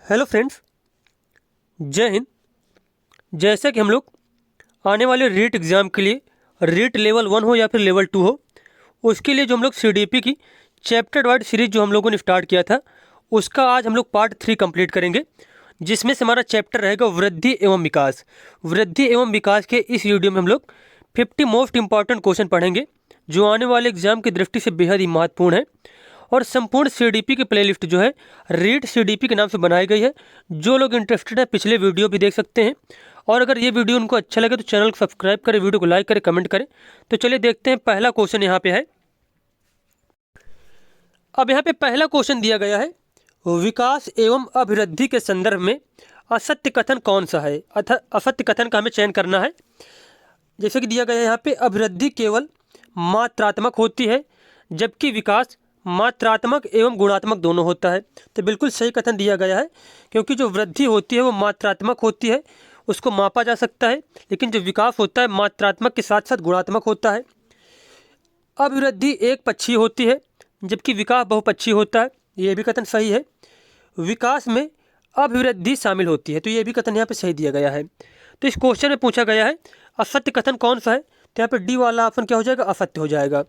Hello friends, जय हिंद। जैसा कि हम लोग आने वाले रीट एग्ज़ाम के लिए रीट लेवल 1 हो या फिर लेवल 2 हो, उसके लिए जो हम लोग सीडीपी की चैप्टर वाइड सीरीज जो हम लोगों ने स्टार्ट किया था, उसका आज हम लोग पार्ट 3 कंप्लीट करेंगे, जिसमें से हमारा चैप्टर रहेगा वृद्धि एवं विकास। वृद्धि एवं विकास के इस वीडियो में हम लोग 50 मोस्ट इंपॉर्टेंट क्वेश्चन पढ़ेंगे, जो आने वाले एग्जाम की दृष्टि से बेहद ही महत्वपूर्ण है। और संपूर्ण सीडीपी की प्लेलिस्ट जो है रीड सीडीपी के नाम से बनाई गई है। जो लोग इंटरेस्टेड है पिछले वीडियो भी देख सकते हैं। और अगर ये वीडियो उनको अच्छा लगे तो चैनल को सब्सक्राइब करें, वीडियो को लाइक करें, कमेंट करें। तो चलिए देखते हैं, पहला क्वेश्चन यहाँ पे है। अब यहाँ पे पहला क्वेश्चन दिया गया है, विकास एवं अभिवृद्धि के संदर्भ में असत्य कथन कौन सा है। असत्य कथन का हमें चयन करना है। जैसे कि दिया गया है यहाँ पे, अभिवृद्धि केवल मात्रात्मक होती है जबकि विकास मात्रात्मक एवं गुणात्मक दोनों होता है। तो बिल्कुल सही कथन दिया गया है, क्योंकि जो वृद्धि होती है वो मात्रात्मक होती है, उसको मापा जा सकता है, लेकिन जो विकास होता है मात्रात्मक के साथ साथ गुणात्मक होता है। अभिवृद्धि एक पक्षीय होती है जबकि विकास बहुपक्षीय होता है, ये भी कथन सही है। विकास में अभिवृद्धि शामिल होती है, तो ये भी कथन यहाँ पे सही दिया गया है। तो इस क्वेश्चन में पूछा गया है असत्य कथन कौन सा है, तो यहाँ पे डी वाला ऑप्शन क्या हो जाएगा, असत्य हो जाएगा।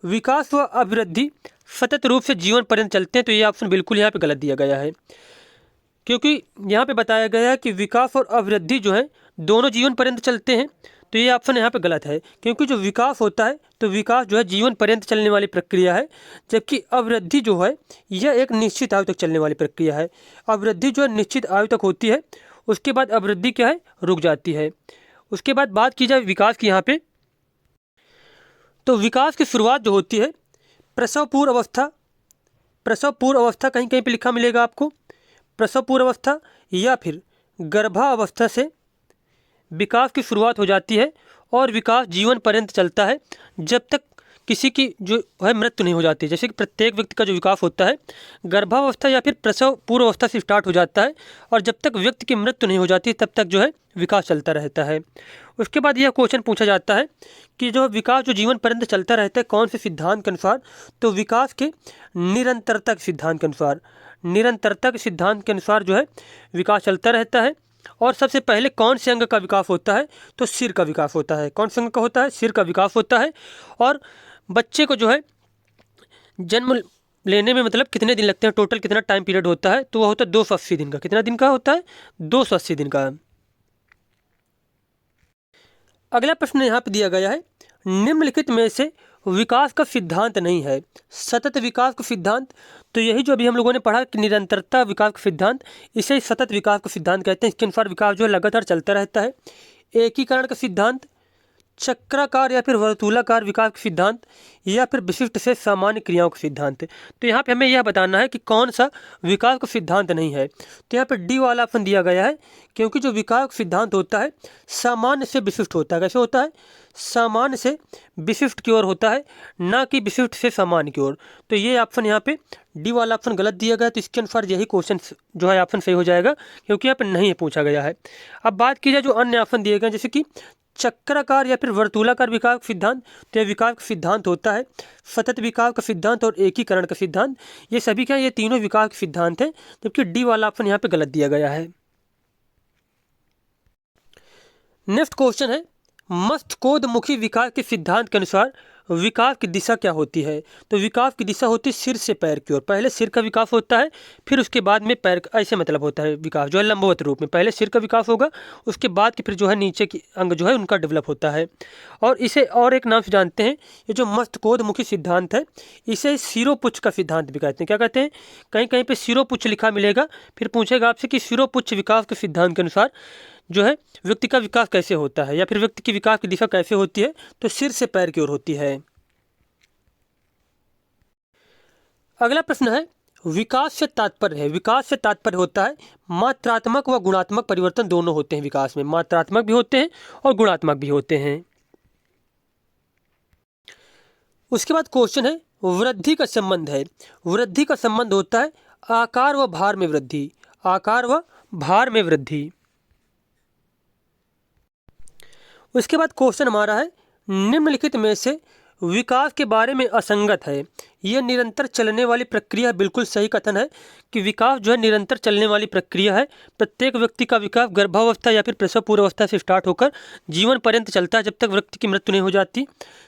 विकास व अभिवृद्धि सतत रूप से जीवन पर्यंत चलते हैं, तो ये ऑप्शन बिल्कुल यहाँ पे गलत दिया गया है, क्योंकि यहाँ पे बताया गया है कि विकास और अभिवृद्धि जो है दोनों जीवन पर्यंत चलते हैं। तो ये ऑप्शन यहाँ पे गलत है, क्योंकि जो विकास होता है तो विकास जो है जीवन पर्यंत चलने वाली प्रक्रिया है, जबकि अभिवृद्धि जो है यह एक निश्चित आयु तक चलने वाली प्रक्रिया है। अभिवृद्धि जो है निश्चित आयु तक होती है, उसके बाद अभिवृद्धि क्या है, रुक जाती है। उसके बाद बात की जाए विकास की यहाँ पे, तो विकास की शुरुआत जो होती है प्रसव पूर्व अवस्था। प्रसव पूर्व अवस्था कहीं कहीं पे लिखा मिलेगा आपको, प्रसव पूर्व अवस्था या फिर गर्भावस्था से विकास की शुरुआत हो जाती है और विकास जीवन पर्यंत चलता है, जब तक किसी की जो है मृत्यु नहीं हो जाती। जैसे कि प्रत्येक व्यक्ति का जो विकास होता है गर्भावस्था या फिर प्रसव पूर्व अवस्था से स्टार्ट हो जाता है, और जब तक व्यक्ति की मृत्यु नहीं हो जाती तब तक जो है विकास चलता रहता है। उसके बाद यह क्वेश्चन पूछा जाता है कि जो विकास जो जीवन पर्यंत चलता रहता है कौन से सिद्धांत के अनुसार, तो विकास के निरंतरता के सिद्धांत के अनुसार। निरंतरता के सिद्धांत के अनुसार जो है विकास चलता रहता है। और सबसे पहले कौन से अंग का विकास होता है, तो सिर का विकास होता है। कौन से अंग का होता है, सिर का विकास होता है। और बच्चे को जो है जन्म लेने में मतलब कितने दिन लगते हैं, टोटल कितना टाइम पीरियड होता है, तो वह होता है 280 दिन का। कितना दिन का होता है, 280 दिन का। अगला प्रश्न यहाँ पे दिया गया है, निम्नलिखित में से विकास का सिद्धांत नहीं है। सतत विकास का सिद्धांत, तो यही जो अभी हम लोगों ने पढ़ा कि निरंतरता विकास का सिद्धांत, इसे ही सतत विकास का सिद्धांत कहते हैं। इसके अनुसार विकास जो है लगातार चलता रहता है। एकीकरण का सिद्धांत, चक्राकार या फिर वर्तुलाकार विकास का सिद्धांत, या फिर विशिष्ट से सामान्य क्रियाओं का सिद्धांत। तो यहाँ पे हमें यह बताना है कि कौन सा विकास का सिद्धांत नहीं है। तो यहाँ पे डी वाला ऑप्शन दिया गया है, क्योंकि जो विकास का सिद्धांत होता है सामान्य से विशिष्ट होता है। कैसे होता है, सामान्य से विशिष्ट की ओर होता है, ना कि विशिष्ट से सामान्य की ओर। तो ये ऑप्शन यहाँ पे डी वाला ऑप्शन गलत दिया गया है। तो इसके अनुसार यही क्वेश्चन जो है ऑप्शन सही हो जाएगा, क्योंकि यहाँ पे नहीं पूछा गया है। अब बात की जाए जो अन्य ऑप्शन दिए गए, जैसे कि चक्राकार या फिर वर्तुलाकार विकास सिद्धांत, तो यह विकास का सिद्धांत होता है। सतत विकास का सिद्धांत और एकीकरण का सिद्धांत, ये सभी क्या, ये तीनों विकास के सिद्धांत हैं, जबकि डी वाला ऑप्शन यहाँ पे गलत दिया गया है। नेक्स्ट क्वेश्चन है, मस्तिष्कोन्मुखी विकास के सिद्धांत के अनुसार विकास की दिशा क्या होती है। तो विकास की दिशा होती है सिर से पैर की ओर। पहले सिर का विकास होता है, फिर उसके बाद में पैर का, ऐसे मतलब होता है विकास जो है लंबवत रूप में। पहले सिर का विकास होगा, उसके बाद कि फिर जो है नीचे की अंग जो है उनका डेवलप होता है। और इसे और एक नाम से जानते हैं, ये जो मस्तिष्कोन्मुखी सिद्धांत है इसे सिरोपुच्छ का सिद्धांत भी कहते हैं। क्या कहते हैं, कहीं कहीं पर सिरोपुच्छ लिखा मिलेगा, फिर पूछेगा आपसे कि सिरोपुच्छ विकास के सिद्धांत के अनुसार जो है व्यक्ति का विकास कैसे होता है, या फिर व्यक्ति की विकास की दिशा कैसे होती है, तो सिर से पैर की ओर होती है। अगला प्रश्न है, विकास से तात्पर्य है। विकास से तात्पर्य होता है मात्रात्मक व गुणात्मक परिवर्तन दोनों होते हैं विकास में। मात्रात्मक भी होते हैं और गुणात्मक भी होते हैं। उसके बाद क्वेश्चन है, वृद्धि का संबंध है। वृद्धि का संबंध होता है आकार व भार में वृद्धि। आकार व भार में वृद्धि। उसके बाद क्वेश्चन हमारा है, निम्नलिखित में से विकास के बारे में असंगत है। यह निरंतर चलने वाली प्रक्रिया, बिल्कुल सही कथन है कि विकास जो है निरंतर चलने वाली प्रक्रिया है। प्रत्येक व्यक्ति का विकास गर्भावस्था या फिर प्रसव पूर्व अवस्था से स्टार्ट होकर जीवन पर्यंत चलता है, जब तक व्यक्ति की मृत्यु नहीं हो जाती।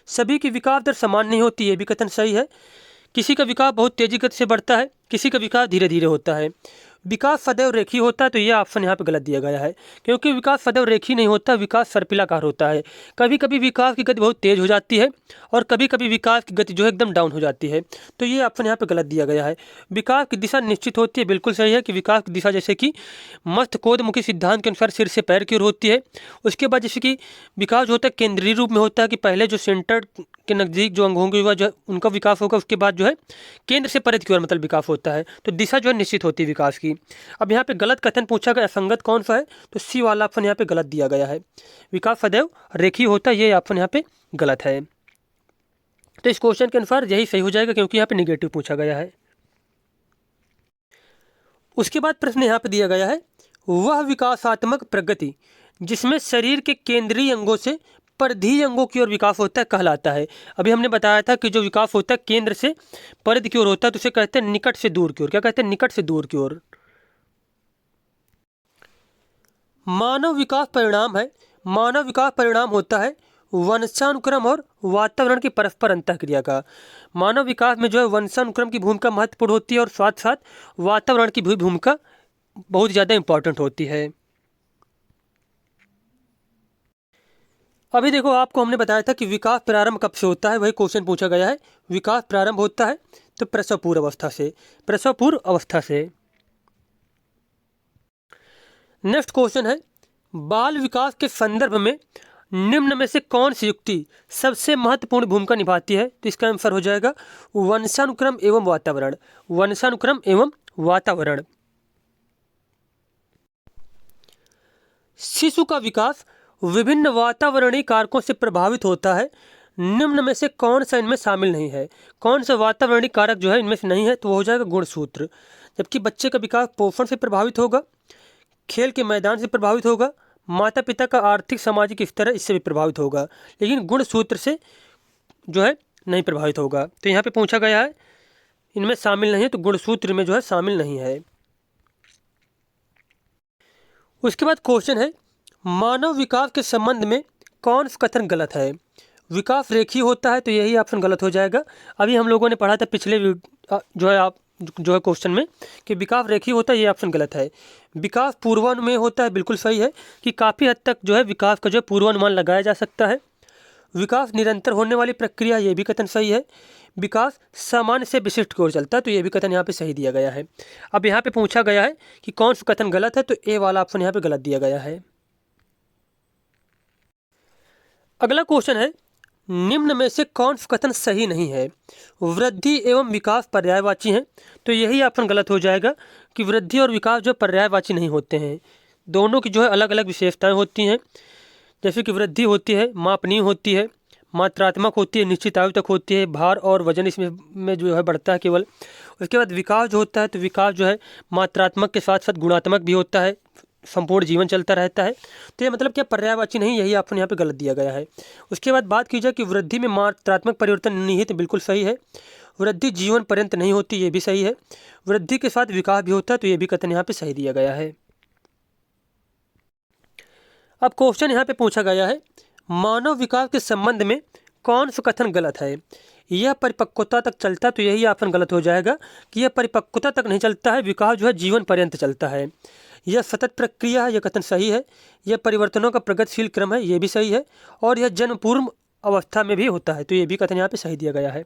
सभी की विकास दर समान नहीं होती, ये भी कथन सही है। किसी का विकास बहुत तेजी गति से बढ़ता है, किसी का विकास धीरे धीरे होता है। विकास सदैव रेखीय होता है, तो यह ऑप्शन यहाँ पे गलत दिया गया है, क्योंकि विकास सदैव रेखीय नहीं होता, विकास सर्पिलाकार होता है। कभी कभी विकास की गति बहुत तेज हो जाती है और कभी कभी विकास की गति जो है एकदम डाउन हो जाती है, तो ये ऑप्शन यहाँ पे गलत दिया गया है। विकास की दिशा निश्चित होती है, बिल्कुल सही है कि विकास की दिशा जैसे कि मस्तकोदमुखी सिद्धांत के अनुसार सिर से पैर की ओर होती है। उसके बाद जैसे कि विकास जो होता है केंद्रीय रूप में होता है, कि पहले जो सेंटर के नज़दीक जो अंग होंगे वह जो उनका विकास होगा, उसके बाद जो है केंद्र से परिधि की ओर मतलब विकास होता है, तो दिशा जो है निश्चित होती है विकास की। अब यहाँ पे गलत कथन पूछा गया, असंगत कौन सा है, तो सी वाला ऑप्शन यहाँ पे गलत दिया गया है। विकास सदैव रेखीय होता है, ये ऑप्शन यहाँ पे गलत है। तो इस क्वेश्चन के अनुसार यही सही हो जाएगा, क्योंकि यहाँ पे निगेटिव पूछा गया है। उसके बाद प्रश्न यहाँ पे दिया गया है, वह विकासात्मक प्रगति जिसमें शरीर के केंद्रीय अंगों से परिधीय अंगों की ओर विकास होता है कहलाता है। अभी हमने बताया था कि जो विकास होता है केंद्र से परिधि की ओर होता है, तो उसे कहते हैं निकट से दूर की ओर। क्या कहते हैं? निकट से दूर की ओर। मानव विकास परिणाम है, मानव विकास परिणाम होता है वंशानुक्रम और वातावरण की परस्पर अंतःक्रिया का। मानव विकास में जो है वंशानुक्रम की भूमिका महत्वपूर्ण होती है और साथ साथ वातावरण की भी भूमिका बहुत ज़्यादा इंपॉर्टेंट होती है। अभी देखो, आपको हमने बताया था कि विकास प्रारंभ कब से होता है, वही क्वेश्चन पूछा गया है। विकास प्रारंभ होता है तो प्रसव पूर्व अवस्था से, प्रसव पूर्व अवस्था से। नेक्स्ट क्वेश्चन है, बाल विकास के संदर्भ में निम्न में से कौन सी युक्ति सबसे महत्वपूर्ण भूमिका निभाती है, तो इसका आंसर हो जाएगा वंशानुक्रम एवं वातावरण। वंशानुक्रम एवं वातावरण। शिशु का विकास विभिन्न वातावरणीय कारकों से प्रभावित होता है, निम्न में से कौन सा इनमें शामिल नहीं है। कौन सा वातावरणीय कारक जो है इनमें से नहीं है, तो वो हो जाएगा गुणसूत्र। जबकि बच्चे का विकास पोषण से प्रभावित होगा, खेल के मैदान से प्रभावित होगा, माता पिता का आर्थिक सामाजिक स्तर है इससे भी प्रभावित होगा, लेकिन गुणसूत्र से जो है नहीं प्रभावित होगा। तो यहाँ पे पूछा गया है इनमें शामिल नहीं है, तो गुणसूत्र में जो है शामिल नहीं है। उसके बाद क्वेश्चन है, मानव विकास के संबंध में कौन सा कथन गलत है। विकास रेखीय होता है, तो यही ऑप्शन गलत हो जाएगा। अभी हम लोगों ने पढ़ा था पिछले जो है क्वेश्चन में कि विकास रेखीय होता है, ये ऑप्शन गलत है। विकास पूर्वानुमेय होता है, बिल्कुल सही है कि काफ़ी हद तक जो है विकास का जो है पूर्वानुमान लगाया जा सकता है। विकास निरंतर होने वाली प्रक्रिया, ये भी कथन सही है। विकास सामान्य से विशिष्ट की ओर चलता है, तो ये भी कथन यहाँ पे सही दिया गया है। अब यहाँ पे पूछा गया है कि कौन सा कथन गलत है, तो ए वाला ऑप्शन यहाँ पे गलत दिया गया है। अगला क्वेश्चन है, निम्न में से कौन सा कथन सही नहीं है। वृद्धि एवं विकास पर्यायवाची हैं, तो यही ऑप्शन गलत हो जाएगा कि वृद्धि और विकास जो पर्यायवाची नहीं होते हैं। दोनों की जो है अलग अलग विशेषताएं होती हैं। जैसे कि वृद्धि होती है मापनीय होती है, मात्रात्मक होती है, निश्चित आयु तक होती है, भार और वजन इसमें जो है बढ़ता है केवल। उसके बाद विकास जो होता है, तो विकास जो है मात्रात्मक के साथ साथ गुणात्मक भी होता है, संपूर्ण जीवन चलता रहता है। तो ये मतलब क्या पर्यायवाची नहीं, यही ऑप्शन यहाँ पे गलत दिया गया है। उसके बाद बात की जाए कि वृद्धि में मात्रात्मक परिवर्तन निहित, बिल्कुल सही है। वृद्धि जीवन पर्यंत नहीं होती, ये भी सही है। वृद्धि के साथ विकास भी होता है, तो ये भी कथन यहाँ पे सही दिया गया है। अब क्वेश्चन यहाँ पे पूछा गया है, मानव विकास के संबंध में कौन सा कथन गलत है। यह परिपक्वता तक चलता है, तो यही ऑप्शन गलत हो जाएगा कि यह परिपक्वता तक नहीं चलता है, विकास जो है जीवन पर्यंत चलता है। यह सतत प्रक्रिया है, यह कथन सही है। यह परिवर्तनों का प्रगतिशील क्रम है, यह भी सही है। और यह जन्म पूर्व अवस्था में भी होता है, तो ये भी कथन यहाँ पे सही दिया गया है।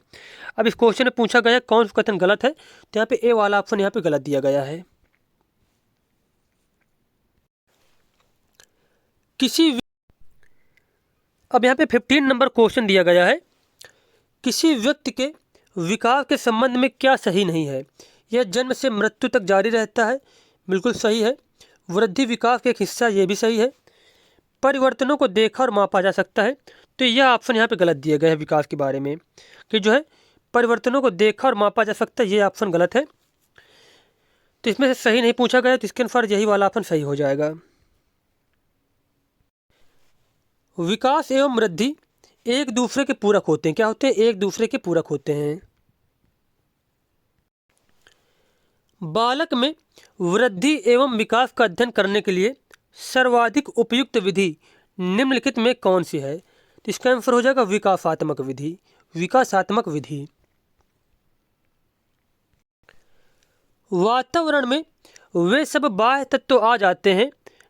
अब इस क्वेश्चन में पूछा गया कौन सा कथन गलत है, तो यहाँ पे ए वाला ऑप्शन यहाँ पे गलत दिया गया है। अब यहाँ पे 15 नंबर क्वेश्चन दिया गया है, किसी व्यक्ति के विकास के संबंध में क्या सही नहीं है। यह जन्म से मृत्यु तक जारी रहता है, बिल्कुल सही है। वृद्धि विकास का एक हिस्सा, ये भी सही है। परिवर्तनों को देखा और मापा जा सकता है, तो यह ऑप्शन यहाँ पे गलत दिया गया है विकास के बारे में, कि जो है परिवर्तनों को देखा और मापा जा सकता है, ये ऑप्शन गलत है। तो इसमें से सही नहीं पूछा गया, तो इसके अनुसार यही वाला ऑप्शन सही हो जाएगा। विकास एवं वृद्धि एक दूसरे के पूरक होते हैं। क्या होते हैं? एक दूसरे के पूरक होते हैं। बालक में वृद्धि एवं विकास का अध्ययन करने के लिए सर्वाधिक उपयुक्त विधि निम्नलिखित में कौन सी है? तो इसका आंसर हो जाएगा विकासात्मक विधि। विकासात्मक विधि। वातावरण में वे सब बाह्य तत्व आ जाते हैं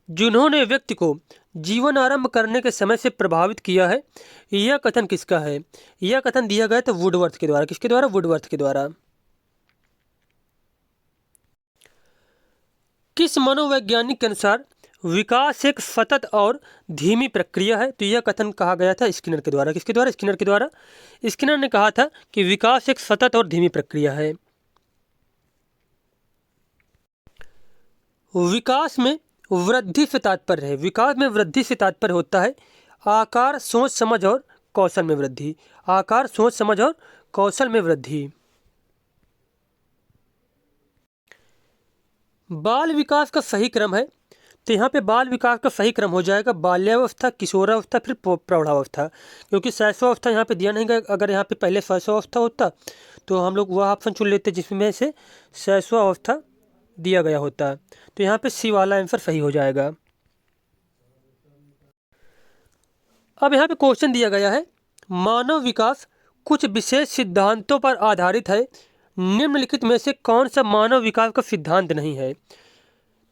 जिन्होंने व्यक्ति को जीवन आरंभ करने के समय से प्रभावित किया है। यह कथन किसका है? यह कथन दिया गया था वुडवर्थ के द्वारा। किसके द्वारा? वुडवर्थ के द्वारा। किस मनोवैज्ञानिक के अनुसार विकास एक सतत और धीमी प्रक्रिया है? तो यह कथन कहा गया था स्किनर के द्वारा। किसके द्वारा? स्किनर के द्वारा। स्किनर ने कहा था कि विकास एक सतत और धीमी प्रक्रिया है। विकास में वृद्धि से तात्पर्य है। विकास में वृद्धि से तात्पर्य होता है आकार, सोच समझ और कौशल में वृद्धि। आकार, सोच समझ और कौशल में वृद्धि। बाल विकास का सही क्रम है। तो यहाँ पे बाल विकास का सही क्रम हो जाएगा बाल्यावस्था, किशोरावस्था, फिर प्रौढ़ावस्था। क्योंकि शैशवावस्था यहाँ पे दिया नहीं गया। अगर यहाँ पे पहले शैशवावस्था होता तो हम लोग वह ऑप्शन चुन लेते जिसमें से शैशवावस्था दिया गया होता। तो यहाँ पे सी वाला आंसर सही हो जाएगा। अब यहाँ पे क्वेश्चन दिया गया है मानव विकास कुछ विशेष सिद्धांतों पर आधारित है, निम्नलिखित में से कौन सा मानव विकास का सिद्धांत नहीं है?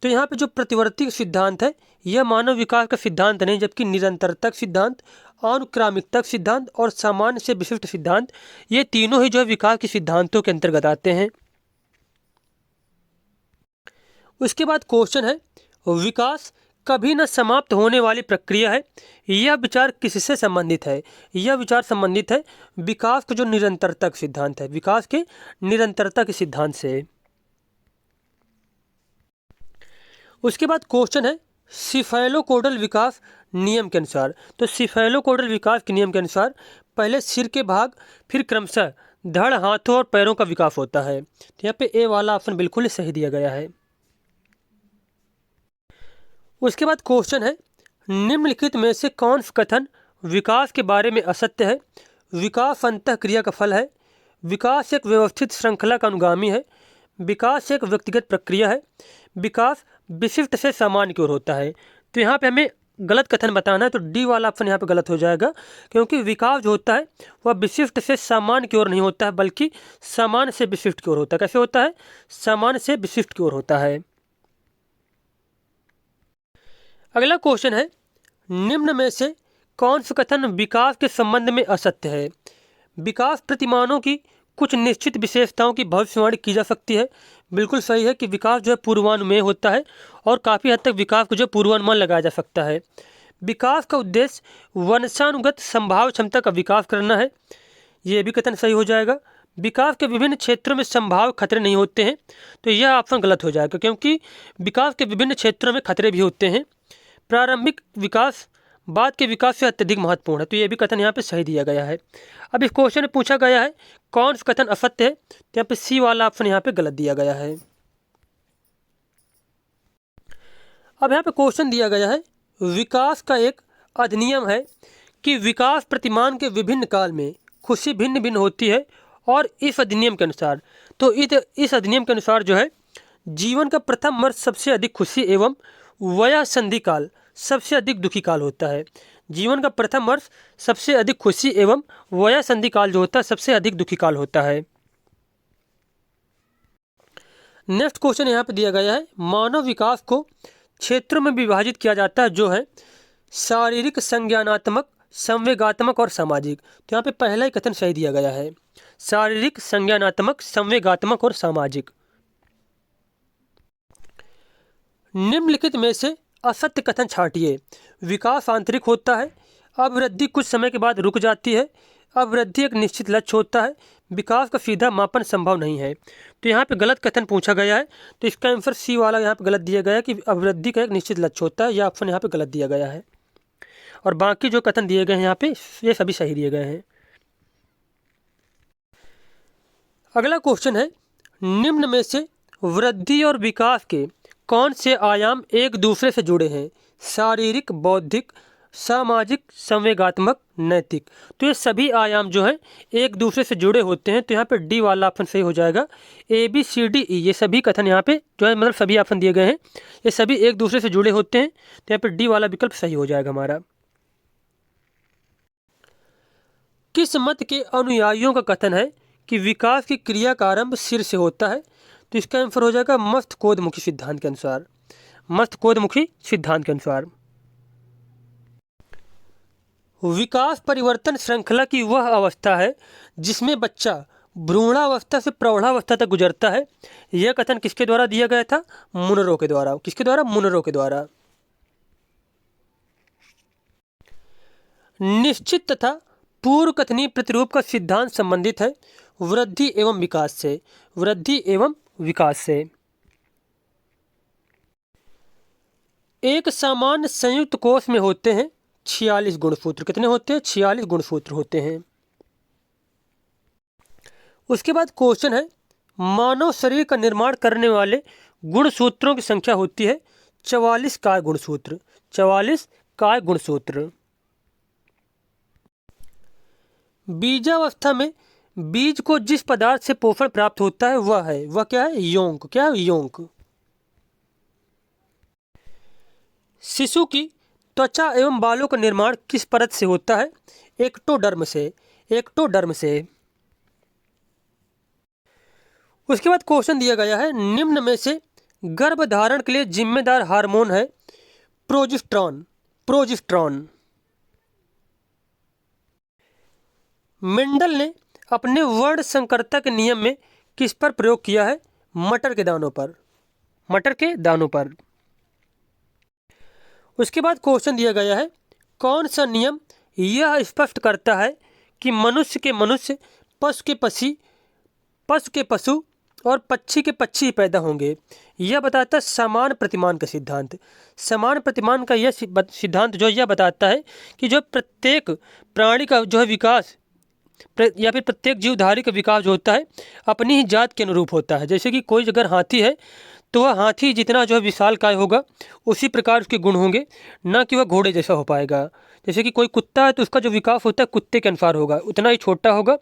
तो यहाँ पे जो प्रतिवर्ती सिद्धांत है यह मानव विकास का सिद्धांत नहीं, जबकि निरंतरता सिद्धांत, अनुक्रमिकता सिद्धांत और सामान्य से विशिष्ट सिद्धांत, ये तीनों ही जो है विकास के सिद्धांतों के अंतर्गत आते हैं। उसके बाद क्वेश्चन है विकास कभी न समाप्त होने वाली प्रक्रिया है, यह विचार किससे संबंधित है? यह विचार संबंधित है विकास का जो निरंतरता का सिद्धांत है, विकास के निरंतरता के सिद्धांत से। उसके बाद क्वेश्चन है सिफेलोकोडल विकास नियम के अनुसार। तो सिफेलोकोडल विकास के नियम के अनुसार पहले सिर के भाग, फिर क्रमशः धड़, हाथों और पैरों का विकास होता है। तो यहाँ पे ए वाला ऑप्शन बिल्कुल सही दिया गया है। उसके बाद क्वेश्चन है निम्नलिखित में से कौन सा कथन विकास के बारे में असत्य है? विकास अंतःक्रिया का फल है, विकास एक व्यवस्थित श्रृंखला का अनुगामी है, विकास एक व्यक्तिगत प्रक्रिया है, विकास विशिष्ट से सामान्य की ओर होता है। तो यहाँ पे हमें गलत कथन बताना है, तो डी वाला ऑप्शन यहाँ पे गलत हो जाएगा, क्योंकि विकास जो होता है वह विशिष्ट से सामान्य की ओर नहीं होता है, बल्कि सामान्य से विशिष्ट की ओर होता है। कैसे होता है? सामान्य से विशिष्ट की ओर होता है। अगला क्वेश्चन है निम्न में से कौन सा कथन विकास के संबंध में असत्य है? विकास प्रतिमानों की कुछ निश्चित विशेषताओं की भविष्यवाणी की जा सकती है। बिल्कुल सही है कि विकास जो है पूर्वानुमेय होता है और काफ़ी हद तक विकास को जो पूर्वानुमान लगाया जा सकता है। विकास का उद्देश्य वंशानुगत संभाव्य क्षमता का विकास करना है, ये भी कथन सही हो जाएगा। विकास के विभिन्न क्षेत्रों में संभाव्य खतरे नहीं होते हैं, तो यह ऑप्शन गलत हो जाएगा, क्योंकि विकास के विभिन्न क्षेत्रों में खतरे भी होते हैं। प्रारंभिक विकास बाद के विकास से अत्यधिक महत्वपूर्ण है, तो ये भी कथन यहाँ पे सही दिया गया है। अब इस क्वेश्चन में पूछा गया है कौन सा कथन असत्य है, तो यहाँ पे सी वाला ऑप्शन यहाँ पे गलत दिया गया है। अब यहाँ पे क्वेश्चन दिया गया है विकास का एक अधिनियम है कि विकास प्रतिमान के विभिन्न काल में खुशी भिन्न भिन्न होती है, और इस अधिनियम के अनुसार, तो इस अधिनियम के अनुसार जो है जीवन का प्रथम वर्ष सबसे अधिक खुशी एवं वयःसंधि काल सबसे अधिक दुखी काल होता है। जीवन का प्रथम वर्ष सबसे अधिक खुशी एवं वयःसंधि काल जो होता है सबसे अधिक दुखी काल होता है। नेक्स्ट क्वेश्चन यहाँ पे दिया गया है मानव विकास को क्षेत्रों में विभाजित किया जाता है, जो है शारीरिक, संज्ञानात्मक, संवेगात्मक और सामाजिक। तो यहाँ पे पहला ही कथन सही दिया गया है, शारीरिक, संज्ञानात्मक, संवेगात्मक और सामाजिक। निम्नलिखित में से असत्य कथन छांटिए। विकास आंतरिक होता है, अभिवृद्धि कुछ समय के बाद रुक जाती है, अभिवृद्धि एक निश्चित लक्ष्य होता है, विकास का सीधा मापन संभव नहीं है। तो यहाँ पे गलत कथन पूछा गया है, तो इसका आंसर सी वाला यहाँ पे गलत दिया गया है कि अभिवृद्धि का एक निश्चित लक्ष्य होता है। यह ऑप्शन यहाँ पे गलत दिया गया है, और बाकी जो कथन दिए गए हैं यहाँ पे ये सभी सही दिए गए हैं। अगला क्वेश्चन है निम्न में से वृद्धि और विकास के कौन से आयाम एक दूसरे से जुड़े हैं? शारीरिक, बौद्धिक, सामाजिक, संवेगात्मक, नैतिक। तो ये सभी आयाम जो हैं एक दूसरे से जुड़े होते हैं। तो यहाँ पे डी वाला ऑप्शन सही हो जाएगा। A B C D E ये सभी कथन यहाँ पे जो है मतलब सभी ऑप्शन दिए गए हैं, ये सभी एक दूसरे से जुड़े होते हैं। तो यहाँ पे डी वाला विकल्प सही हो जाएगा हमारा। किस मत के अनुयायियों का कथन है कि विकास की क्रिया का आरंभ सिर से होता है? तो इसका आंसर हो जाएगा मस्तिष्कोद्मुखी सिद्धांत के अनुसार। मस्तिष्कोद्मुखी सिद्धांत के अनुसार विकास परिवर्तन श्रृंखला की वह अवस्था है जिसमें बच्चा भ्रूणावस्था से प्रौढ़ावस्था तक गुजरता है। यह कथन किसके द्वारा दिया गया था? मुनरो के द्वारा। किसके द्वारा? मुनरो के द्वारा। निश्चित तथा पूर्व कथनीय प्रतिरूप का सिद्धांत संबंधित है वृद्धि एवं विकास से। वृद्धि एवं विकास से एक सामान्य संयुक्त कोष में होते हैं 46 गुणसूत्र। कितने होते हैं? 46 गुणसूत्र होते हैं। उसके बाद क्वेश्चन है, मानव शरीर का निर्माण करने वाले गुणसूत्रों की संख्या होती है 44 काय गुणसूत्र। 44 काय गुणसूत्र। बीजावस्था में बीज को जिस पदार्थ से पोषण प्राप्त होता है वह क्या है? योंक। क्या है? योंक। शिशु की त्वचा एवं बालों का निर्माण किस परत से होता है? एक्टोडर्म से। एक्टोडर्म से। उसके बाद क्वेश्चन दिया गया है, निम्न में से गर्भधारण के लिए जिम्मेदार हार्मोन है प्रोजेस्टेरॉन। प्रोजेस्टेरॉन। मेंडल ने अपने वर्ण संकरता के नियम में किस पर प्रयोग किया है? मटर के दानों पर। मटर के दानों पर। उसके बाद क्वेश्चन दिया गया है, कौन सा नियम यह स्पष्ट करता है कि मनुष्य के मनुष्य, पशु के पशु और पक्षी के पक्षी पैदा होंगे? यह बताता है समान प्रतिमान का सिद्धांत। समान प्रतिमान का यह सिद्धांत जो यह बताता है कि जो प्रत्येक प्राणी का जो है विकास या फिर प्रत्येक जीवधारी का विकास जो होता है अपनी ही जात के अनुरूप होता है। जैसे कि कोई अगर हाथी है तो वह हाथी जितना जो है विशालकाय होगा उसी प्रकार उसके गुण होंगे, ना कि वह घोड़े जैसा हो पाएगा। जैसे कि कोई कुत्ता है तो उसका जो विकास होता है कुत्ते के अनुसार होगा, उतना ही छोटा होगा,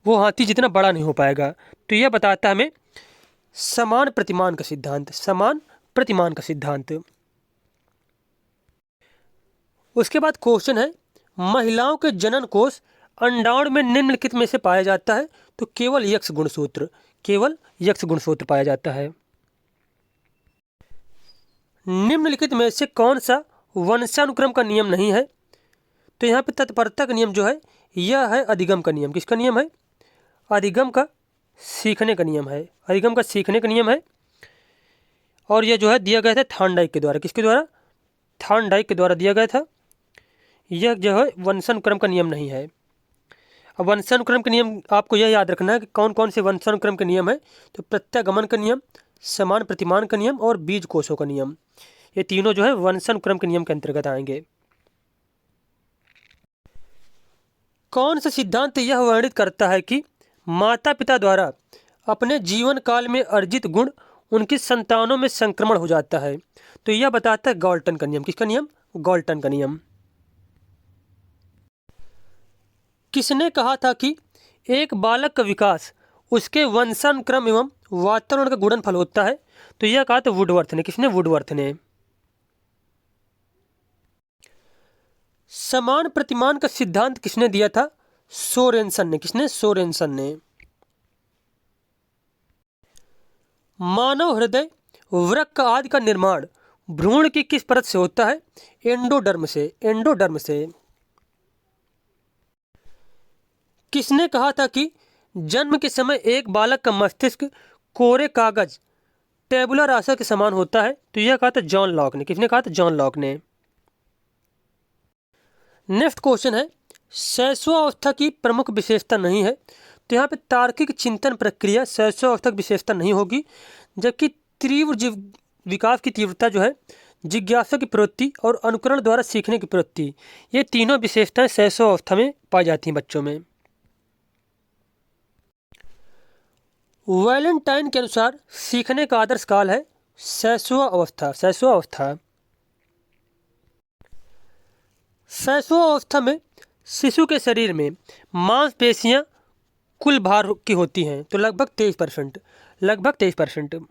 वो हाथी जितना बड़ा नहीं हो पाएगा। तो यह बताता है हमें समान प्रतिमान का सिद्धांत। समान प्रतिमान का सिद्धांत। उसके बाद क्वेश्चन है, महिलाओं के जनन कोष अंडाणु में निम्नलिखित में से पाया जाता है? तो केवल यक्ष गुणसूत्र। केवल यक्ष गुणसूत्र पाया जाता है। निम्नलिखित में से कौन सा वंशानुक्रम का नियम नहीं है? तो यहाँ पे तत्परता का नियम जो है यह है अधिगम का नियम। किसका नियम है? अधिगम का सीखने का नियम है। अधिगम का सीखने का नियम है। और यह जो है दिया गया था थॉर्नडाइक के द्वारा। किसके द्वारा? थॉर्नडाइक के द्वारा दिया गया था। यह जो है वंशानुक्रम का नियम नहीं है। अब वंशानुक्रम के नियम आपको यह याद रखना है कि कौन कौन से वंशानुक्रम के नियम है। तो प्रत्यागमन का नियम, समान प्रतिमान का नियम और बीज कोषों का नियम, ये तीनों जो है वंशानुक्रम के नियम के अंतर्गत आएंगे। कौन सा सिद्धांत यह वर्णित करता है कि माता पिता द्वारा अपने जीवन काल में अर्जित गुण उनकी संतानों में संक्रमण हो जाता है? तो यह बताता है गॉल्टन का नियम। किसका नियम? गॉल्टन का नियम। किसने कहा था कि एक बालक का विकास उसके वंशानुक्रम एवं वातावरण का गुणनफल होता है? तो यह कहा था वुडवर्थ ने। किसने? वुडवर्थ ने। समान प्रतिमान का सिद्धांत किसने दिया था? सोरेनसन ने। किसने? सोरेनसन ने। मानव हृदय, वृक्क आदि का निर्माण भ्रूण की किस परत से होता है? एंडोडर्म से। एंडोडर्म से। किसने कहा था कि जन्म के समय एक बालक का मस्तिष्क कोरे कागज टेबुलर रासा के समान होता है? तो यह कहा था जॉन लॉक ने। किसने कहा था? जॉन लॉक ने। नेक्स्ट क्वेश्चन है, शैशवावस्था की प्रमुख विशेषता नहीं है? तो यहाँ पे तार्किक चिंतन प्रक्रिया शैशवावस्था की विशेषता नहीं होगी, जबकि तीव्र विकास की तीव्रता जो है, जिज्ञासा की प्रवृत्ति और अनुकरण द्वारा सीखने की प्रवृत्ति, ये तीनों विशेषताएं शैशवावस्था में पाई जाती हैं बच्चों में। वैलेंटाइन के अनुसार सीखने का आदर्श काल है शैशवावस्था। शैशवावस्था। शैशवावस्था में शिशु के शरीर में मांसपेशियां कुल भार की होती हैं, तो लगभग 23%। लगभग 23%।